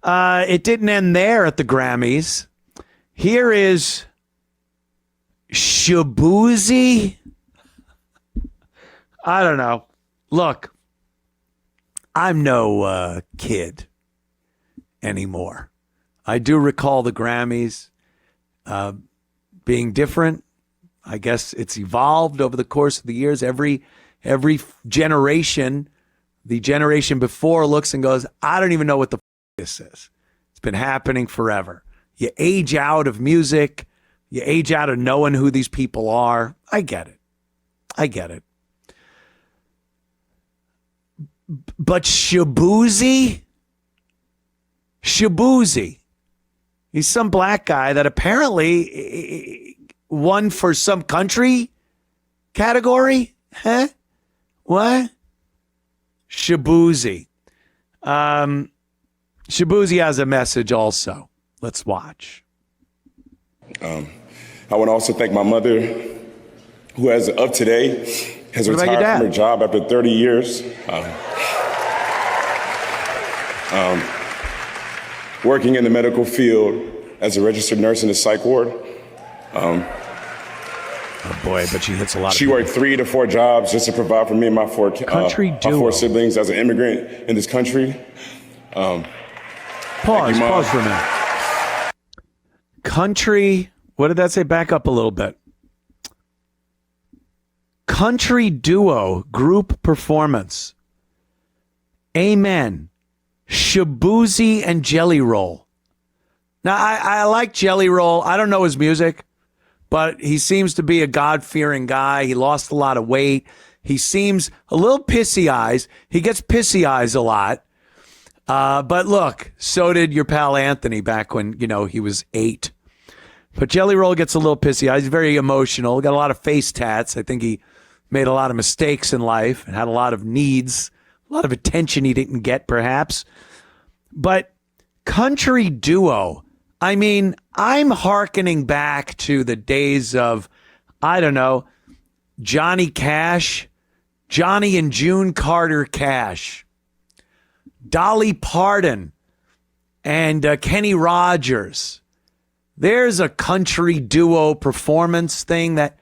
It didn't end there at the Grammys. Here is Shaboozy. I don't know. Look, I'm no kid anymore. I do recall the Grammys being different. I guess it's evolved over the course of the years. Every generation, the generation before looks and goes, I don't even know what the this is. It's been happening forever. You age out of music. You age out of knowing who these people are. I get it. But Shaboozey, he's some black guy that apparently won for some country category. Huh? What? Shaboozey. Shaboozey has a message also. Let's watch. I want to also thank my mother, who as of today has retired from her job after 30 years. Working in the medical field as a registered nurse in the psych ward. Oh boy, but she hits a lot. She worked 3 to 4 jobs just to provide for me and my 4 siblings as an immigrant in this country. Pause for a minute. Country, what did that say? Back up a little bit. Country duo group performance. Amen. Shaboozey and Jelly Roll. Now, I like Jelly Roll. I don't know his music, but he seems to be a God-fearing guy. He lost a lot of weight. He seems a little pissy eyes. He gets pissy eyes a lot. But look, so did your pal Anthony back when, he was 8. But Jelly Roll gets a little pissy eyes. He's very emotional. Got a lot of face tats. I think he made a lot of mistakes in life and had a lot of needs, a lot of attention he didn't get, perhaps. But country duo, I mean, I'm hearkening back to the days of, I don't know, Johnny Cash, Johnny and June Carter Cash, Dolly Parton, and Kenny Rogers. There's a country duo performance thing that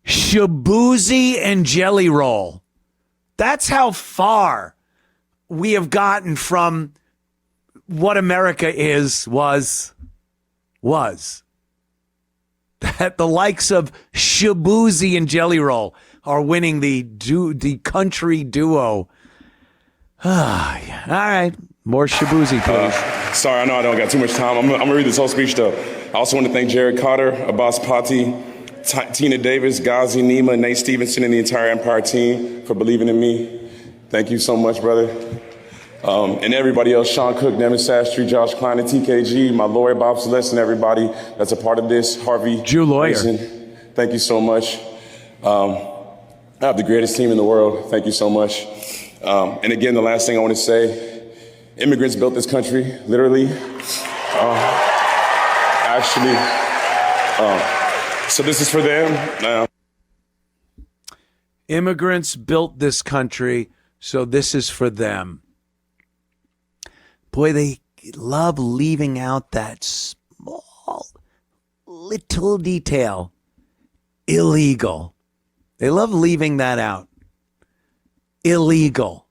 Shaboozey and Jelly Roll. That's how far we have gotten from what America was. That the likes of Shaboozey and Jelly Roll are winning the country duo. All right. More Shaboozey, please. Sorry, I know I don't got too much time. I'm going to read this whole speech, though. I also want to thank Jared Carter, Abbas Patti, Tina Davis, Ghazi, Nima, Nate Stevenson, and the entire Empire team for believing in me. Thank you so much, brother. And everybody else, Sean Cook, Devin Sastry, Josh Klein, and TKG, my lawyer, Bob Celeste, and everybody that's a part of this, Harvey. Jew lawyer. Mason, thank you so much. I have the greatest team in the world. Thank you so much. And again, the last thing I want to say, immigrants built this country, literally. So this is for them. Immigrants built this country, so this is for them. Boy, they love leaving out that small little detail. Illegal. They love leaving that out. Illegal.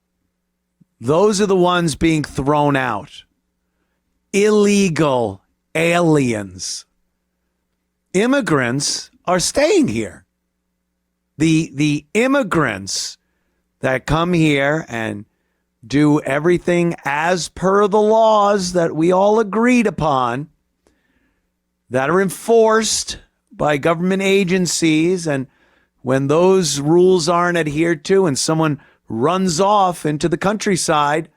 Those are the ones being thrown out. Illegal aliens. Immigrants are staying here. The immigrants that come here and do everything as per the laws that we all agreed upon, that are enforced by government agencies, and when those rules aren't adhered to and someone runs off into the countryside,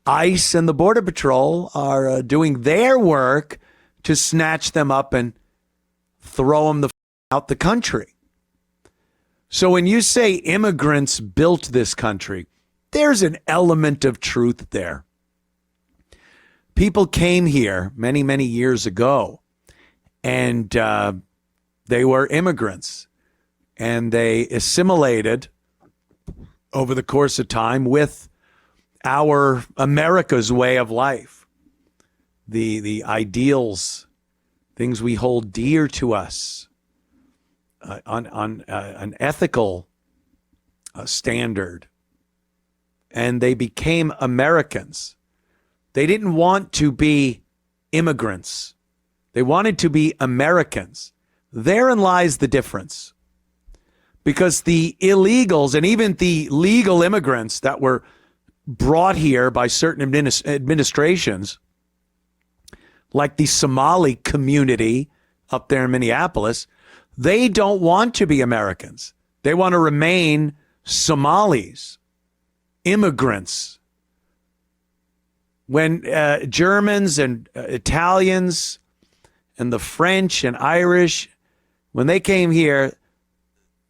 ICE and the Border Patrol are doing their work to snatch them up and throw them out the country. So when you say immigrants built this country, there's an element of truth there. People came here many, many years ago, and they were immigrants, and they assimilated over the course of time with our America's way of life, the ideals, things we hold dear to us, on an ethical standard, and they became Americans. They didn't want to be immigrants. They wanted to be Americans. Therein lies the difference. Because the illegals and even the legal immigrants that were brought here by certain administrations, like the Somali community up there in Minneapolis, they don't want to be Americans. They want to remain Somalis, immigrants. When Germans and Italians and the French and Irish, when they came here,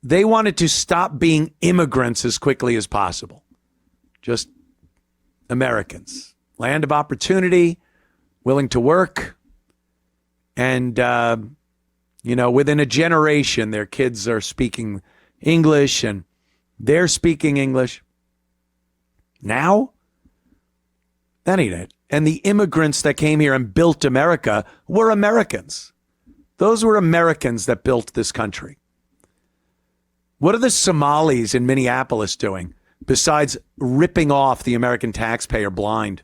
they wanted to stop being immigrants as quickly as possible. Just Americans. Land of opportunity, willing to work. And, within a generation, their kids are speaking English and they're speaking English. Now, that ain't it. And the immigrants that came here and built America were Americans. Those were Americans that built this country. What are the Somalis in Minneapolis doing besides ripping off the American taxpayer blind?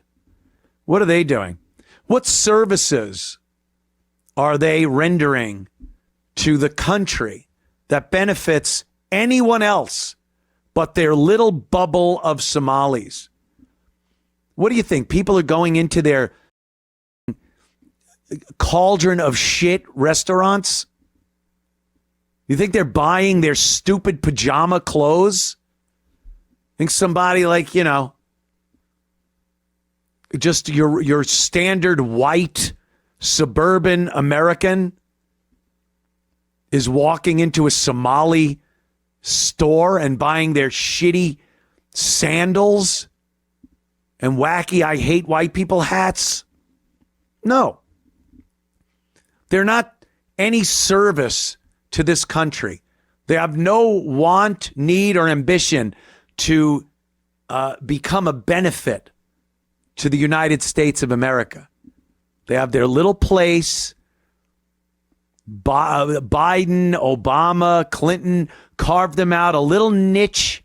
What are they doing? What services are they rendering to the country that benefits anyone else but their little bubble of Somalis? What do you think? People are going into their cauldron of shit restaurants? You think they're buying their stupid pajama clothes? Think somebody like, just your standard white suburban American is walking into a Somali store and buying their shitty sandals and wacky I hate white people hats? No. They're not any service to this country. They have no want, need, or ambition to become a benefit to the United States of America. They have their little place. Biden, Obama, Clinton carved them out a little niche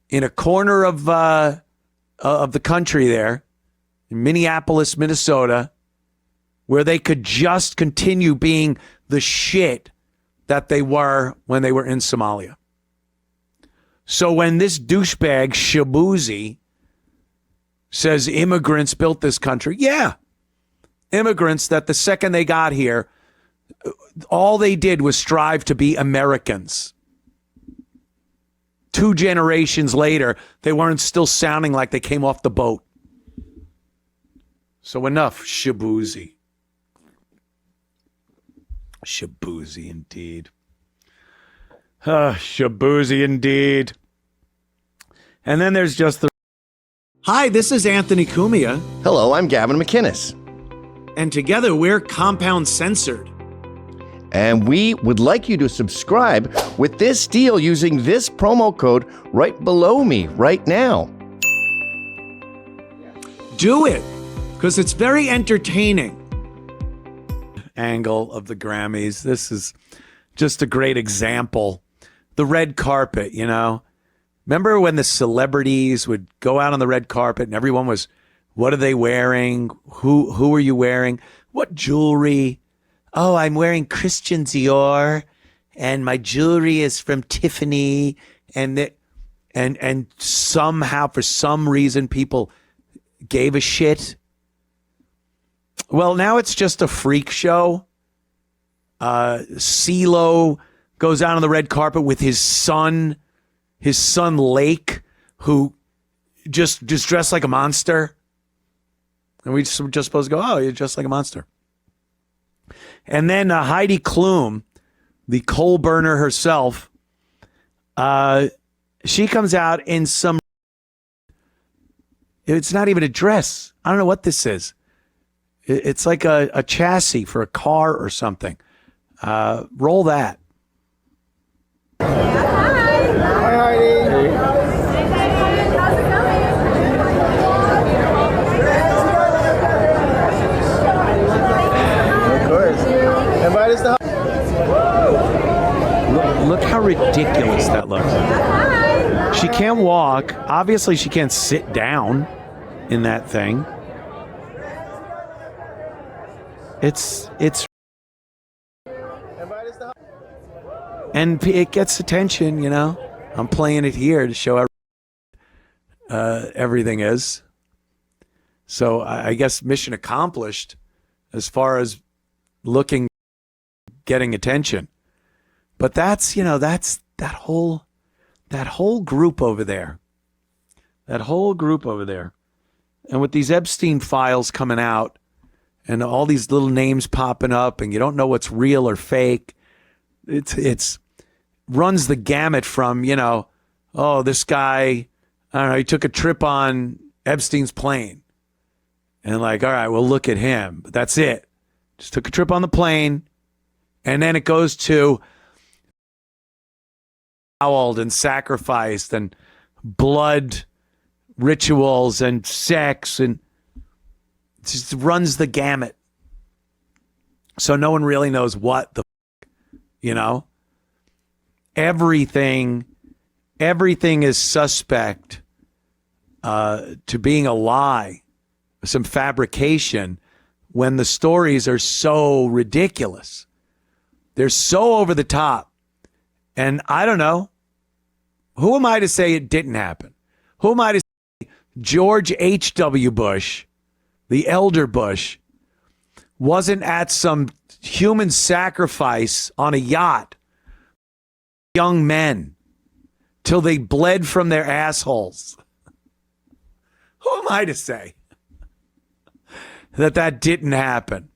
in a corner of the country there, in Minneapolis, Minnesota, where they could just continue being the shit that they were when they were in Somalia. So when this douchebag Shaboozey says immigrants built this country, yeah, immigrants that the second they got here, all they did was strive to be Americans. 2 generations later, they weren't still sounding like they came off the boat. So enough, Shaboozey. Shaboozey indeed. Shaboozey indeed. And then there's just the... Hi, this is Anthony Cumia. Hello, I'm Gavin McInnes. And together we're Compound Censored. And we would like you to subscribe with this deal using this promo code right below me right now. Do it, because it's very entertaining. Angle of the Grammys. This is just a great example. The red carpet, Remember when the celebrities would go out on the red carpet and everyone was, what are they wearing? Who are you wearing? What jewelry? Oh, I'm wearing Christian Dior, and my jewelry is from Tiffany, and somehow, for some reason, people gave a shit. Well, now it's just a freak show. CeeLo goes out on the red carpet with his son Lake, who just dressed like a monster. And we just supposed to go, oh, you're just like a monster. And then Heidi Klum, the coal burner herself, she comes out in some... It's not even a dress. I don't know what this is. It's like a chassis for a car or something. Roll that. Hi, Heidi. How's it going? she can't walk. Obviously, she can't sit down in that thing. It's and it gets attention, you know. I'm playing it here to show everything is. So I guess mission accomplished as far as getting attention. But that's, you know, that's that whole group over there. That whole group over there. And with these Epstein files coming out and all these little names popping up and you don't know what's real or fake, it's runs the gamut from, you know, oh, this guy, I don't know, he took a trip on Epstein's plane. And like, all right, well, look at him. But that's it. Just took a trip on the plane. And then it goes to fouled and sacrificed and blood rituals and sex, and it just runs the gamut. So no one really knows what the, you know, everything is suspect to being a lie, some fabrication, when the stories are so ridiculous. They're so over the top. And I don't know. Who am I to say it didn't happen? Who am I to say George H.W. Bush, the elder Bush, wasn't at some human sacrifice on a yacht, young men, till they bled from their assholes? Who am I to say that didn't happen?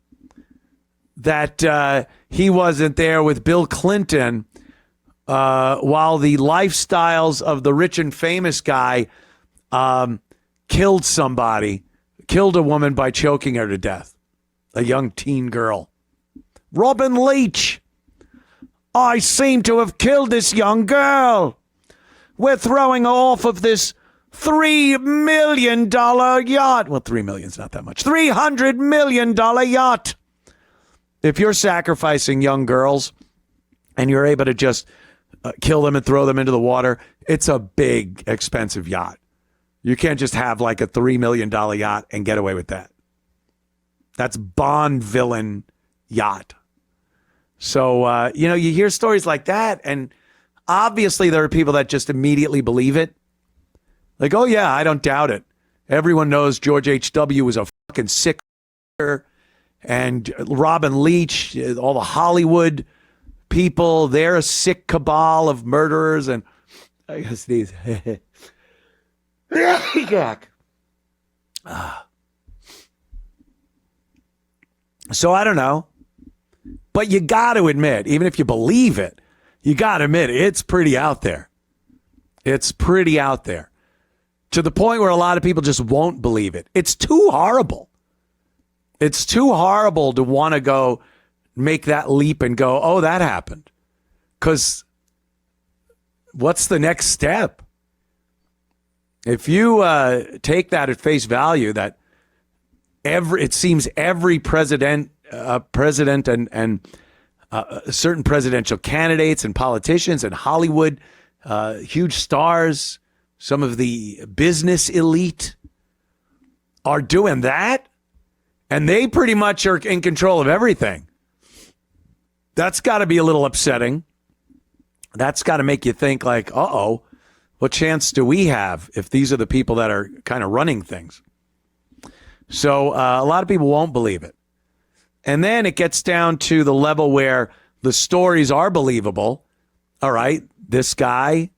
That he wasn't there with Bill Clinton while the lifestyles of the rich and famous guy killed a woman by choking her to death, a young teen girl. Robin Leach, I seem to have killed this young girl. We're throwing her off of this $3 million yacht. Well, $3 million's not that much. $300 million yacht. If you're sacrificing young girls and you're able to just kill them and throw them into the water, it's a big, expensive yacht. You can't just have like a $3 million yacht and get away with that. That's Bond villain yacht. So, you know, you hear stories like that, and obviously there are people that just immediately believe it. Like, oh, yeah, I don't doubt it. Everyone knows George H.W. was a fucking sick and Robin Leach, all the Hollywood people, they're a sick cabal of murderers. And I guess these. So I don't know. But you got to admit, even if you believe it, you got to admit it's pretty out there. It's pretty out there. To the point where a lot of people just won't believe it. It's too horrible. It's too horrible to want to go make that leap and go, oh, that happened. Because what's the next step? If you take that at face value, that it seems every president and certain presidential candidates and politicians and Hollywood, huge stars, some of the business elite are doing that, and they pretty much are in control of everything. That's got to be a little upsetting. That's got to make you think like, uh-oh, what chance do we have if these are the people that are kind of running things? So a lot of people won't believe it. And then it gets down to the level where the stories are believable. All right, this guy,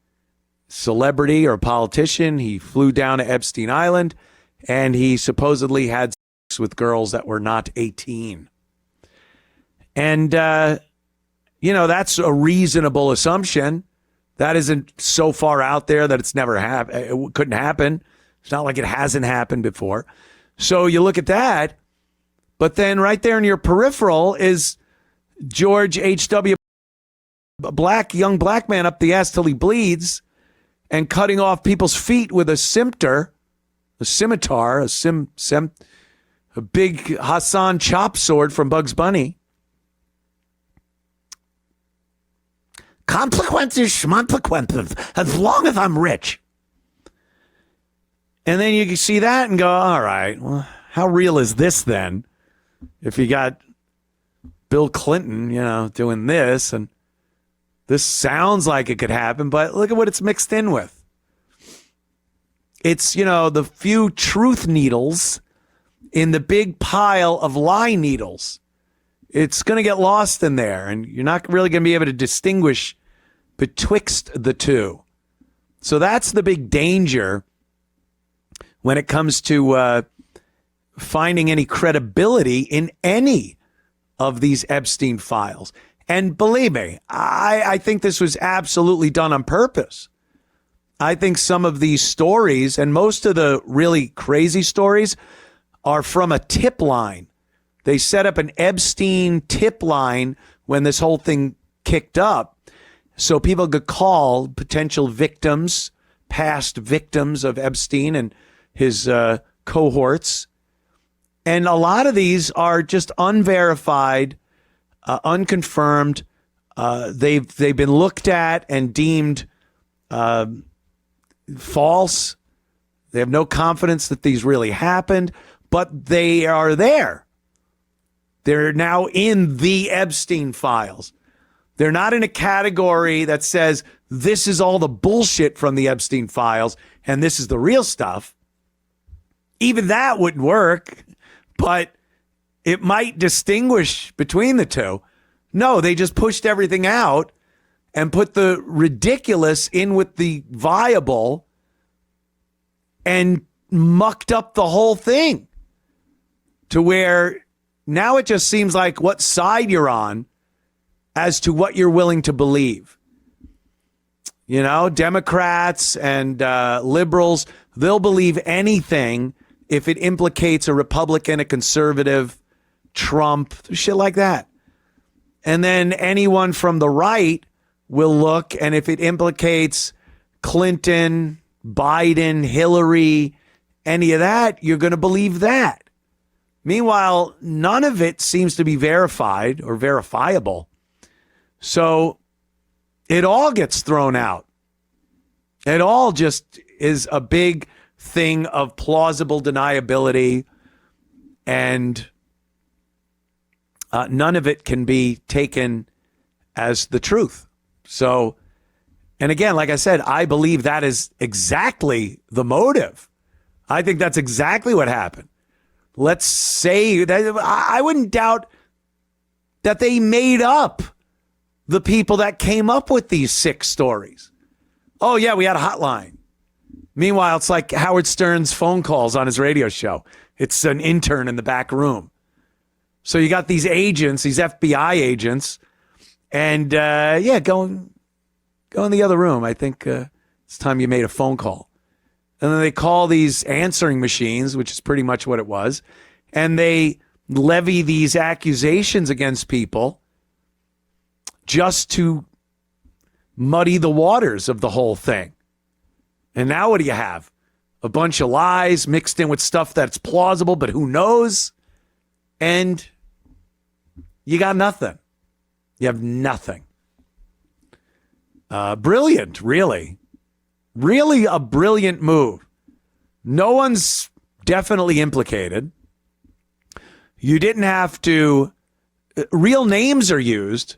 celebrity or politician, he flew down to Epstein Island and he supposedly had sex with girls that were not 18. And, you know, that's a reasonable assumption. That isn't so far out there that it's never happened. It couldn't happen. It's not like it hasn't happened before. So you look at that, but then right there in your peripheral is George H.W. young black man up the ass till he bleeds and cutting off people's feet with a scimitar, a big Hassan chop sword from Bugs Bunny. consequences, schmonsequences, as long as I'm rich. And then you can see that and go, all right, well, how real is this then? If you got Bill Clinton, doing this, and this sounds like it could happen, but look at what it's mixed in with. It's, the few truth needles in the big pile of lie needles. It's going to get lost in there, and you're not really going to be able to distinguish betwixt the two. So that's the big danger when it comes to finding any credibility in any of these Epstein files. And believe me, I think this was absolutely done on purpose. I think some of these stories, and most of the really crazy stories, are from a tip line. They set up an Epstein tip line when this whole thing kicked up, so people could call potential victims, past victims of Epstein and his cohorts. And a lot of these are just unverified, unconfirmed. They've been looked at and deemed false. They have no confidence that these really happened, but they are there. They're now in the Epstein files. They're not in a category that says this is all the bullshit from the Epstein files and this is the real stuff. Even that wouldn't work, but it might distinguish between the two. No, they just pushed everything out and put the ridiculous in with the viable and mucked up the whole thing to where now it just seems like what side you're on as to what you're willing to believe. Democrats and liberals, they'll believe anything if it implicates a Republican, a conservative, Trump, shit like that. And then anyone from the right will look, and if it implicates Clinton, Biden, Hillary, any of that, you're going to believe that. Meanwhile, none of it seems to be verified or verifiable. So it all gets thrown out. It all just is a big thing of plausible deniability, and none of it can be taken as the truth. So, and again, like I said, I believe that is exactly the motive. I think that's exactly what happened. Let's say that I wouldn't doubt that they made up the people that came up with these 6 stories. Oh, yeah, we had a hotline. Meanwhile, it's like Howard Stern's phone calls on his radio show. It's an intern in the back room. So you got these agents, these FBI agents, and go in the other room. I think it's time you made a phone call. And then they call these answering machines, which is pretty much what it was, and they levy these accusations against people just to muddy the waters of the whole thing. And now what do you have? A bunch of lies mixed in with stuff that's plausible, but who knows? And you got nothing. You have nothing. Brilliant, really. Really a brilliant move. No one's definitely implicated. You didn't have to... Real names are used,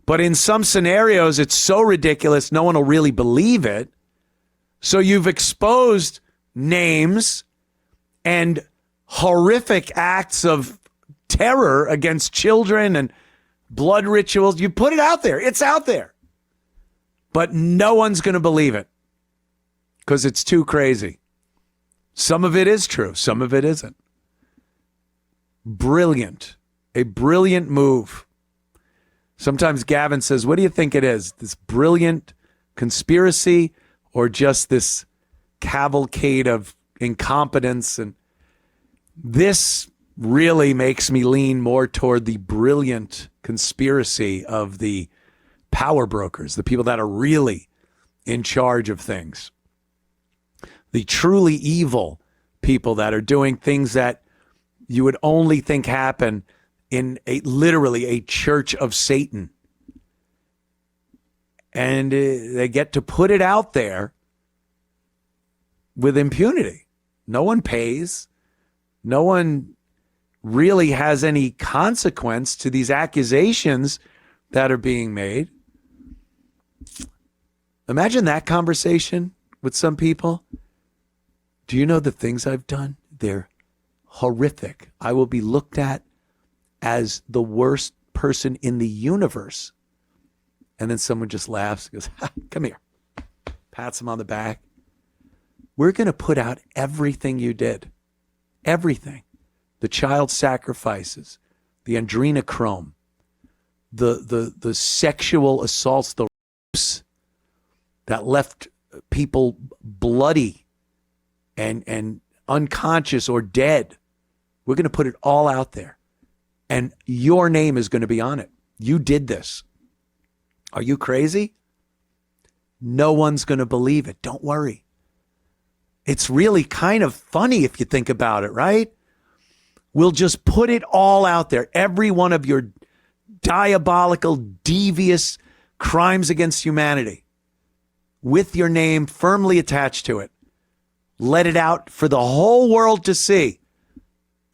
but in some scenarios, it's so ridiculous, no one will really believe it. So you've exposed names and horrific acts of terror against children and blood rituals. You put it out there. It's out there. But no one's going to believe it because it's too crazy. Some of it is true. Some of it isn't. Brilliant. A brilliant move. Sometimes Gavin says, what do you think it is? This brilliant conspiracy or just this cavalcade of incompetence? And this really makes me lean more toward the brilliant conspiracy of the power brokers, the people that are really in charge of things. The truly evil people that are doing things that you would only think happen in literally a church of Satan. And they get to put it out there with impunity. No one pays. No one really has any consequence to these accusations that are being made. Imagine that conversation with some people. Do you know the things I've done? They're horrific. I will be looked at as the worst person in the universe. And then someone just laughs and goes, come here. Pats him on the back. We're going to put out everything you did. Everything. The child sacrifices, the adrenochrome, the sexual assaults, the rapes that left people bloody and unconscious or dead. We're going to put it all out there. And your name is going to be on it. You did this. Are you crazy? No one's going to believe it. Don't worry. It's really kind of funny if you think about it, right? We'll just put it all out there. Every one of your diabolical, devious crimes against humanity with your name firmly attached to it. Let it out for the whole world to see.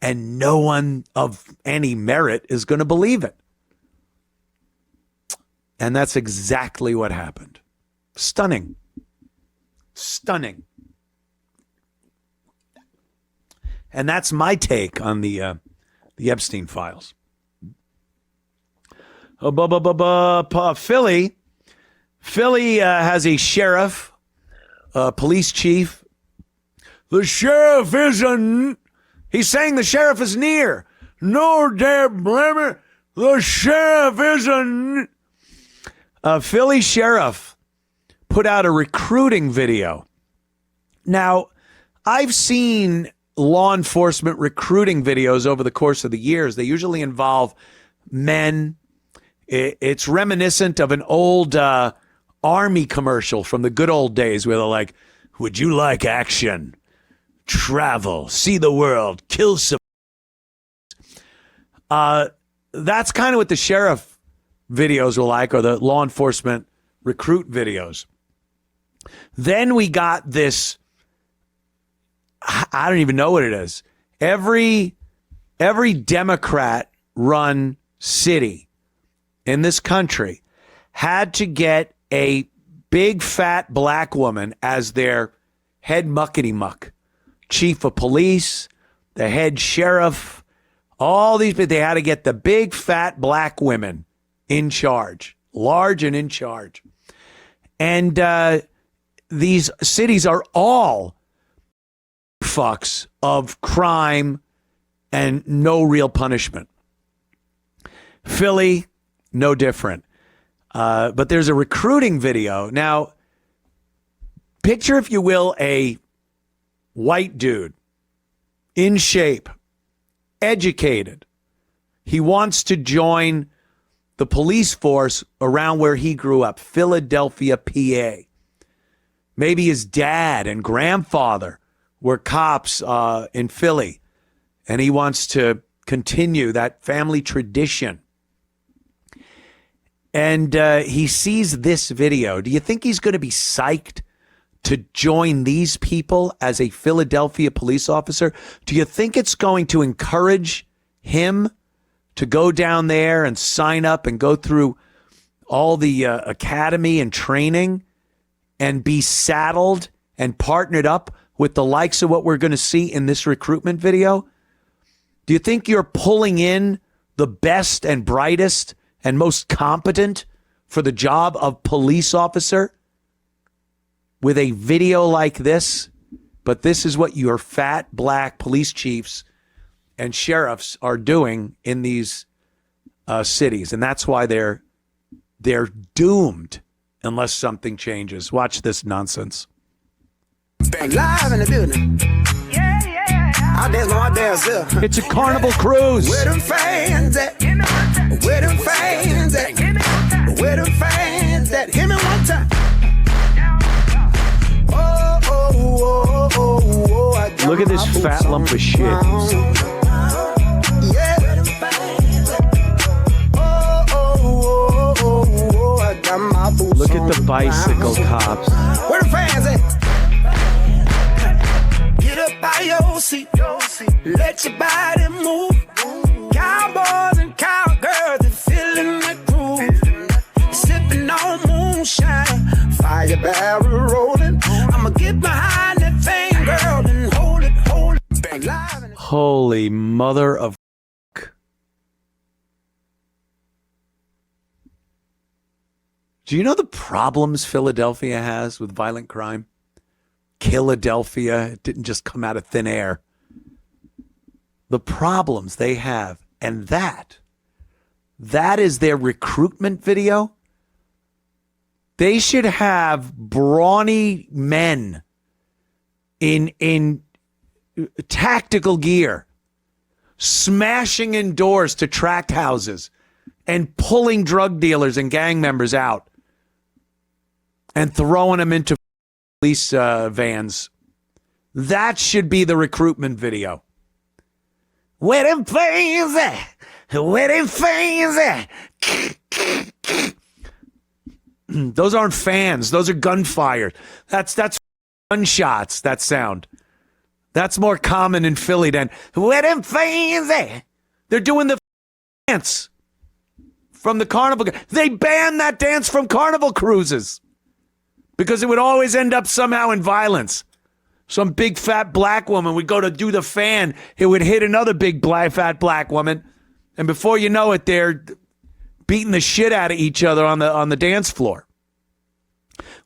And no one of any merit is going to believe it. And that's exactly what happened. Stunning. Stunning. And that's my take on the Epstein files. Philly has a sheriff, police chief. The sheriff isn't. He's saying the sheriff is near. No, damn blammer. The sheriff isn't. Philly sheriff put out a recruiting video. Now, I've seen law enforcement recruiting videos over the course of the years. They usually involve men. It's reminiscent of an old Army commercial from the good old days where they're like, would you like action? Travel, see the world, kill some. That's kind of what the sheriff videos were like, or the law enforcement recruit videos. Then we got this, I don't even know what it is. Every Democrat-run city in this country had to get a big fat black woman as their head muckety-muck. Chief of police, the head sheriff, all these, they had to get the big fat black women in charge, large and in charge. And these cities are all fucks of crime and no real punishment. Philly, no different. But there's a recruiting video. Now, picture, if you will, a white dude, in shape, educated. He wants to join the police force around where he grew up, Philadelphia, PA. Maybe his dad and grandfather were cops in Philly, and he wants to continue that family tradition. And he sees this video. Do you think he's going to be psyched to join these people as a Philadelphia police officer? Do you think it's going to encourage him to go down there and sign up and go through all the academy and training and be saddled and partnered up with the likes of what we're going to see in this recruitment video? Do you think you're pulling in the best and brightest and most competent for the job of police officer with a video like this? But this is what your fat black police chiefs and sheriffs are doing in these cities. And that's why they're doomed unless something changes. Watch this nonsense. Live in the building. It's a Carnival Cruise. Where them fans at? Where them fans at? Where them fans at? Him in one time. Look at this fat lump of shit. I got my Look at the bicycle cops. Where the fans at? Get up by your seat. Let your body move. Cowboys and cowgirls are feeling the groove. Sipping on moonshine. Fire barrel rolling. I'ma get behind that thing, girl, and hold it. Holy mother of. Do you know the problems Philadelphia has with violent crime? Philadelphia, it didn't just come out of thin air. The problems they have, and that is their recruitment video. They should have brawny men in tactical gear smashing in doors to tract houses and pulling drug dealers and gang members out and throwing them into police vans. That should be the recruitment video. Where them fans at? Where them fans at? Those aren't fans. Those are gunfire. That's gunshots, that sound. That's more common in Philly than where them fans at? They're doing the dance from the Carnival. They banned that dance from Carnival Cruises because it would always end up somehow in violence. Some big fat black woman would go to do the fan. It would hit another big fat black woman. And before you know it, they're beating the shit out of each other on the dance floor.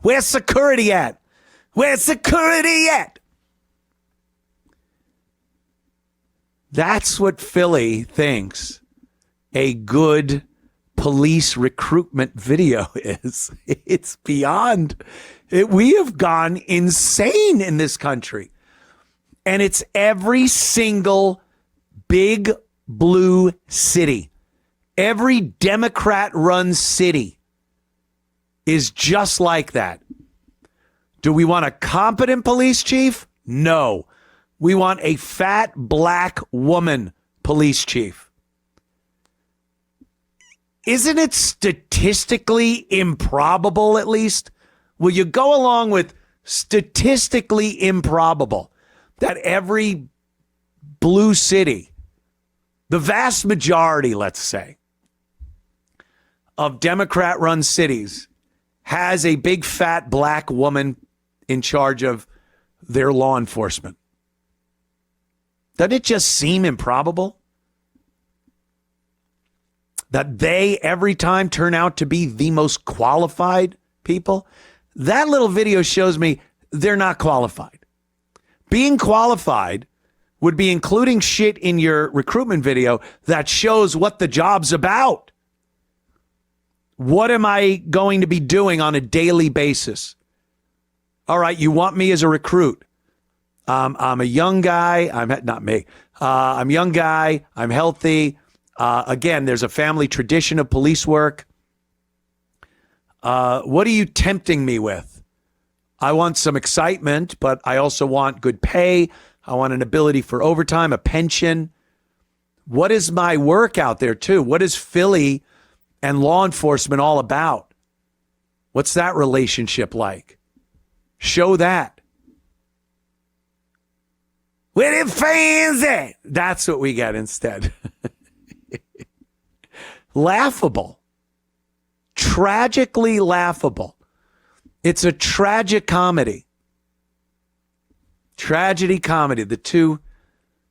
Where's security at? Where's security at? That's what Philly thinks a good police recruitment video is. It's beyond it. We have gone insane in this country. And it's every single big blue city. Every Democrat-run city is just like that. Do we want a competent police chief? No. We want a fat black woman police chief. Isn't it statistically improbable, at least? Will you go along with statistically improbable that every blue city, the vast majority, let's say, of Democrat-run cities has a big fat black woman in charge of their law enforcement? Doesn't it just seem improbable that they every time turn out to be the most qualified people? That little video shows me they're not qualified. Being qualified would be including shit in your recruitment video that shows what the job's about. What am I going to be doing on a daily basis? All right, you want me as a recruit. I'm a young guy. I'm a young guy. I'm healthy. Again, there's a family tradition of police work. What are you tempting me with? I want some excitement, but I also want good pay. I want an ability for overtime, a pension. What is my work out there too? What is Philly and law enforcement all about? What's that relationship like? Show that. Where the fans at? That's what we get instead. Laughable. Tragically laughable. It's a tragic comedy. Tragedy comedy. The two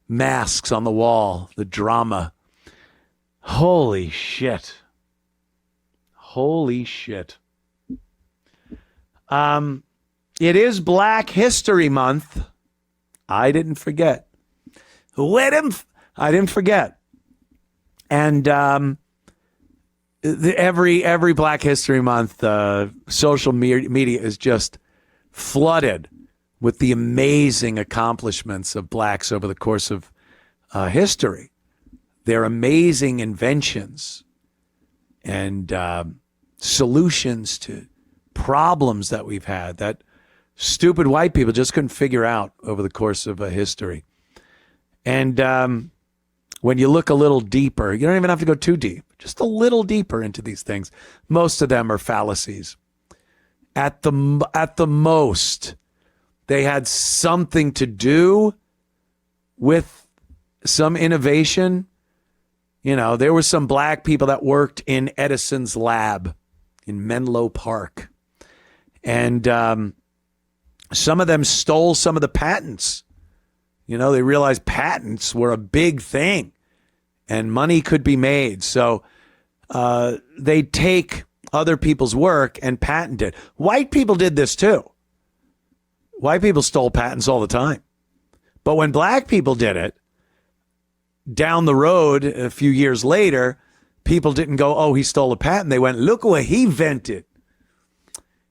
masks on the wall. The drama. Holy shit. Holy shit. It is Black History Month. I didn't forget. I didn't forget. And every Black History Month, social media is just flooded with the amazing accomplishments of blacks over the course of history. Their amazing inventions and solutions to problems that we've had that stupid white people just couldn't figure out over the course of history. And when you look a little deeper, you don't even have to go too deep, just a little deeper into these things. Most of them are fallacies. At the most, they had something to do with some innovation. You know, there were some black people that worked in Edison's lab in Menlo Park. And some of them stole some of the patents. You know, they realized patents were a big thing and money could be made. So they take other people's work and patent it. White people did this too. White people stole patents all the time. But when black people did it, down the road, a few years later, people didn't go, oh, he stole a patent. They went, look what he invented.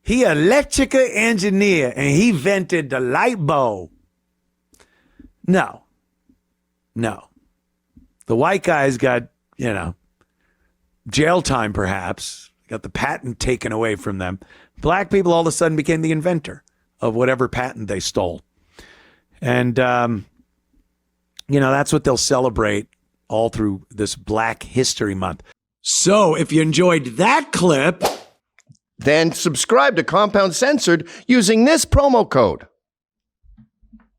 He electrical engineer and he invented the light bulb. No. The white guys got, you know, jail time perhaps, got the patent taken away from them. Black people all of a sudden became the inventor of whatever patent they stole. And, you know, that's what they'll celebrate all through this Black History Month. So if you enjoyed that clip, Then subscribe to Compound Censored using this promo code.